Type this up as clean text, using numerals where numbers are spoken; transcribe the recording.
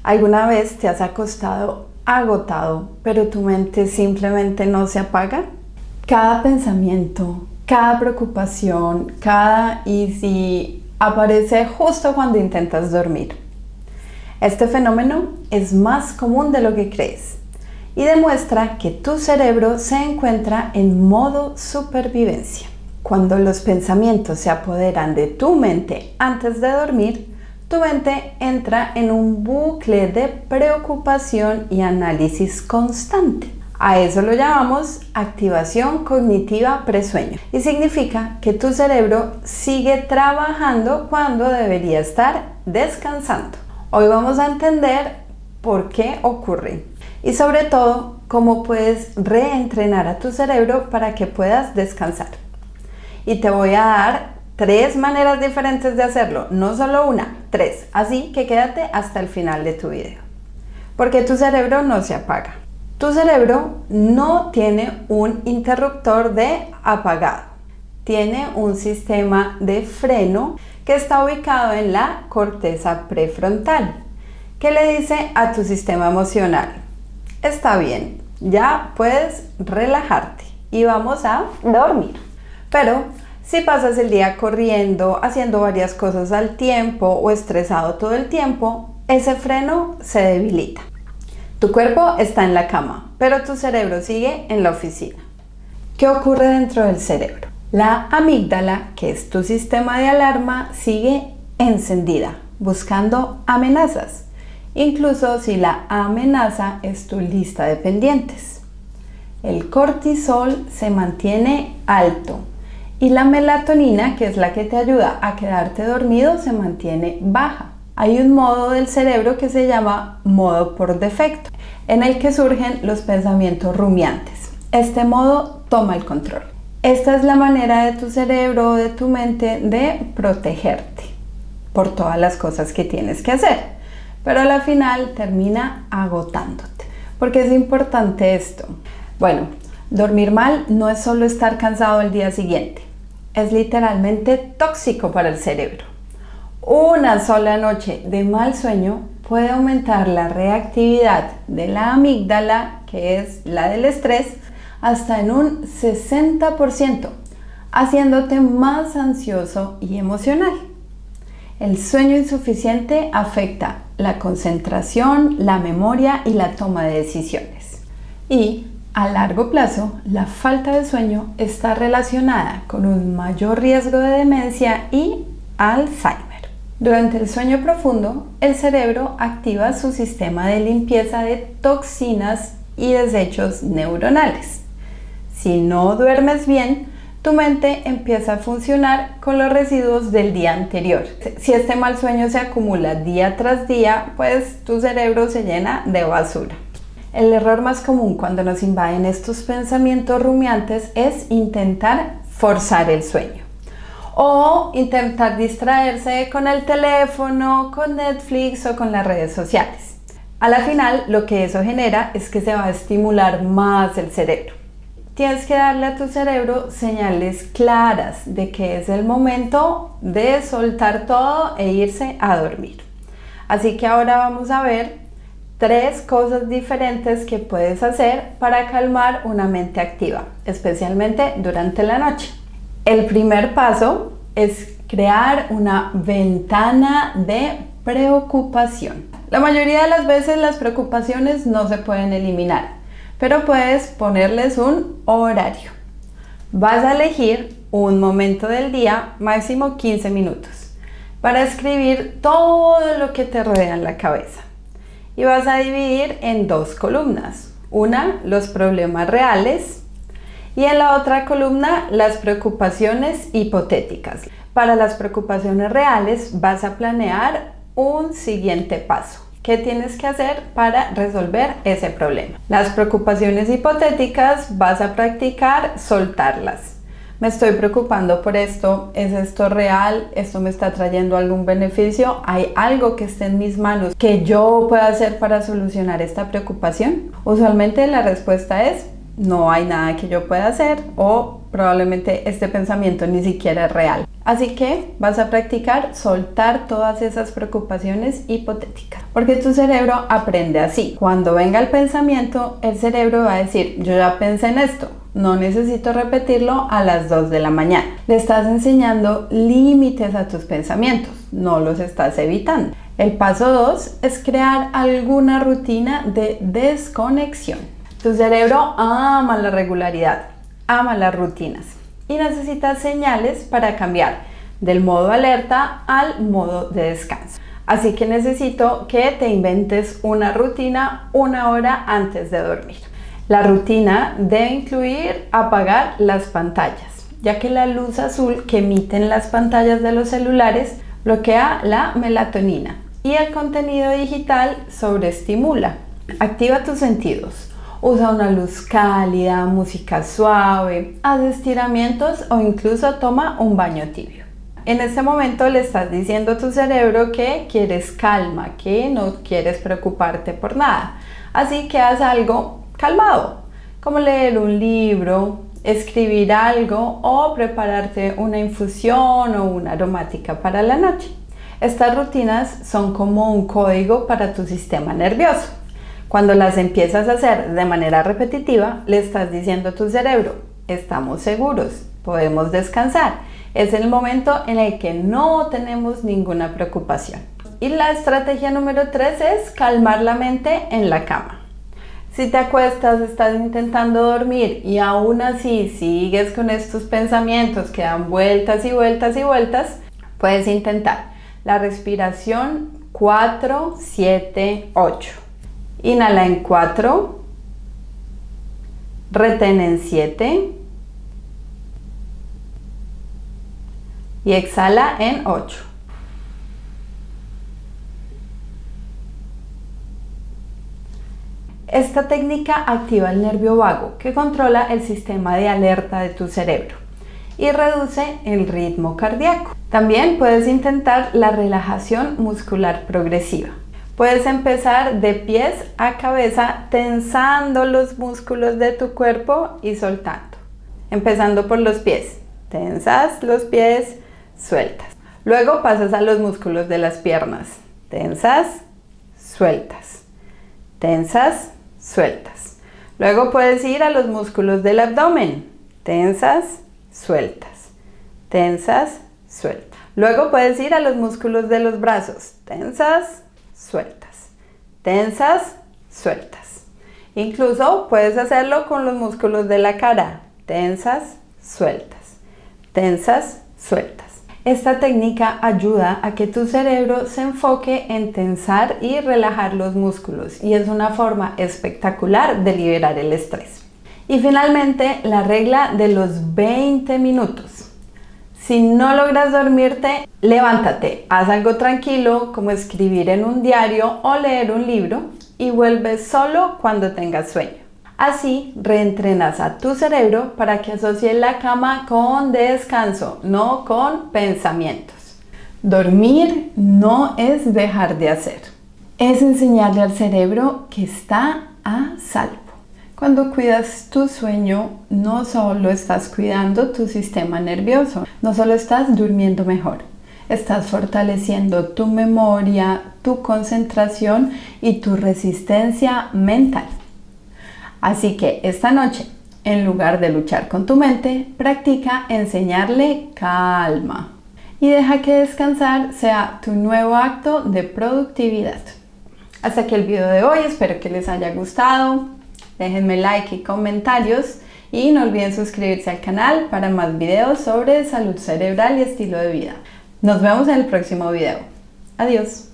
¿Alguna vez te has acostado agotado, pero tu mente simplemente no se apaga? Cada pensamiento, cada preocupación, cada y si aparece justo cuando intentas dormir. Este fenómeno es más común de lo que crees y demuestra que tu cerebro se encuentra en modo supervivencia. Cuando los pensamientos se apoderan de tu mente antes de dormir, tu mente entra en un bucle de preocupación y análisis constante. A eso lo llamamos activación cognitiva presueño y significa que tu cerebro sigue trabajando cuando debería estar descansando. Hoy vamos a entender por qué ocurre y sobre todo cómo puedes reentrenar a tu cerebro para que puedas descansar. Y te voy a dar 3 maneras diferentes de hacerlo, no solo una, 3. Así que quédate hasta el final de tu video. Porque tu cerebro no se apaga. Tu cerebro no tiene un interruptor de apagado. Tiene un sistema de freno que está ubicado en la corteza prefrontal, que le dice a tu sistema emocional: está bien, ya puedes relajarte y vamos a dormir. Pero si pasas el día corriendo, haciendo varias cosas al tiempo o estresado todo el tiempo, ese freno se debilita. Tu cuerpo está en la cama, pero tu cerebro sigue en la oficina. ¿Qué ocurre dentro del cerebro? La amígdala, que es tu sistema de alarma, sigue encendida, buscando amenazas, incluso si la amenaza es tu lista de pendientes. El cortisol se mantiene alto y la melatonina, que es la que te ayuda a quedarte dormido, se mantiene baja. Hay un modo del cerebro que se llama modo por defecto, en el que surgen los pensamientos rumiantes. Este modo toma el control. Esta es la manera de tu cerebro o de tu mente de protegerte por todas las cosas que tienes que hacer, pero a la final termina agotándote. ¿Por qué es importante esto? Bueno, dormir mal no es solo estar cansado el día siguiente, es literalmente tóxico para el cerebro. Una sola noche de mal sueño puede aumentar la reactividad de la amígdala, que es la del estrés, hasta en un 60%, haciéndote más ansioso y emocional. El sueño insuficiente afecta la concentración, la memoria y la toma de decisiones. Y a largo plazo, la falta de sueño está relacionada con un mayor riesgo de demencia y Alzheimer. Durante el sueño profundo, el cerebro activa su sistema de limpieza de toxinas y desechos neuronales. Si no duermes bien, tu mente empieza a funcionar con los residuos del día anterior. Si este mal sueño se acumula día tras día, pues tu cerebro se llena de basura. El error más común cuando nos invaden estos pensamientos rumiantes es intentar forzar el sueño o intentar distraerse con el teléfono, con Netflix o con las redes sociales. A la final, lo que eso genera es que se va a estimular más el cerebro. Tienes que darle a tu cerebro señales claras de que es el momento de soltar todo e irse a dormir. Así que ahora vamos a ver 3 cosas diferentes que puedes hacer para calmar una mente activa, especialmente durante la noche. El primer paso es crear una ventana de preocupación. La mayoría de las veces las preocupaciones no se pueden eliminar, pero puedes ponerles un horario. Vas a elegir un momento del día, máximo 15 minutos, para escribir todo lo que te rodea en la cabeza. Y vas a dividir en 2 columnas. Una, los problemas reales, y en la otra columna, las preocupaciones hipotéticas. Para las preocupaciones reales, vas a planear un siguiente paso. ¿Qué tienes que hacer para resolver ese problema? Las preocupaciones hipotéticas, vas a practicar soltarlas. Me estoy preocupando por esto, ¿es esto real? ¿Esto me está trayendo algún beneficio? ¿Hay algo que esté en mis manos que yo pueda hacer para solucionar esta preocupación? Usualmente la respuesta es no hay nada que yo pueda hacer o probablemente este pensamiento ni siquiera es real. Así que vas a practicar soltar todas esas preocupaciones hipotéticas, porque tu cerebro aprende así. Cuando venga el pensamiento, el cerebro va a decir, yo ya pensé en esto, no necesito repetirlo a las 2 de la mañana. Le estás enseñando límites a tus pensamientos, no los estás evitando. El paso 2 es crear alguna rutina de desconexión. Tu cerebro ama la regularidad, ama las rutinas y necesita señales para cambiar del modo alerta al modo de descanso. Así que necesito que te inventes una rutina 1 hora antes de dormir. La rutina debe incluir apagar las pantallas, ya que la luz azul que emiten las pantallas de los celulares bloquea la melatonina y el contenido digital sobreestimula. Activa tus sentidos. Usa una luz cálida, música suave, haz estiramientos o incluso toma un baño tibio. En este momento le estás diciendo a tu cerebro que quieres calma, que no quieres preocuparte por nada. Así que haz algo calmado, como leer un libro, escribir algo o prepararte una infusión o una aromática para la noche. Estas rutinas son como un código para tu sistema nervioso. Cuando las empiezas a hacer de manera repetitiva, le estás diciendo a tu cerebro, estamos seguros, podemos descansar. Es el momento en el que no tenemos ninguna preocupación. Y la estrategia número 3 es calmar la mente en la cama. Si te acuestas, estás intentando dormir y aún así sigues con estos pensamientos que dan vueltas y vueltas y vueltas, puedes intentar la respiración 4, 7, 8. Inhala en 4, retén en 7 y exhala en 8. Esta técnica activa el nervio vago que controla el sistema de alerta de tu cerebro y reduce el ritmo cardíaco. También puedes intentar la relajación muscular progresiva. Puedes empezar de pies a cabeza tensando los músculos de tu cuerpo y soltando. Empezando por los pies. Tensas los pies, sueltas. Luego pasas a los músculos de las piernas. Tensas, sueltas. Tensas, sueltas. Luego puedes ir a los músculos del abdomen. Tensas, sueltas. Tensas, sueltas. Luego puedes ir a los músculos de los brazos. Tensas, sueltas, tensas, sueltas. Incluso puedes hacerlo con los músculos de la cara, tensas, sueltas, tensas, sueltas. Esta técnica ayuda a que tu cerebro se enfoque en tensar y relajar los músculos y es una forma espectacular de liberar el estrés. Y finalmente, la regla de los 20 minutos. Si no logras dormirte, levántate, haz algo tranquilo como escribir en un diario o leer un libro y vuelve solo cuando tengas sueño. Así reentrenas a tu cerebro para que asocie la cama con descanso, no con pensamientos. Dormir no es dejar de hacer, es enseñarle al cerebro que está a salvo. Cuando cuidas tu sueño, no solo estás cuidando tu sistema nervioso, no solo estás durmiendo mejor, estás fortaleciendo tu memoria, tu concentración y tu resistencia mental. Así que esta noche, en lugar de luchar con tu mente, practica enseñarle calma y deja que descansar sea tu nuevo acto de productividad. Hasta aquí el video de hoy, espero que les haya gustado. Déjenme like y comentarios y no olviden suscribirse al canal para más videos sobre salud cerebral y estilo de vida. Nos vemos en el próximo video. Adiós.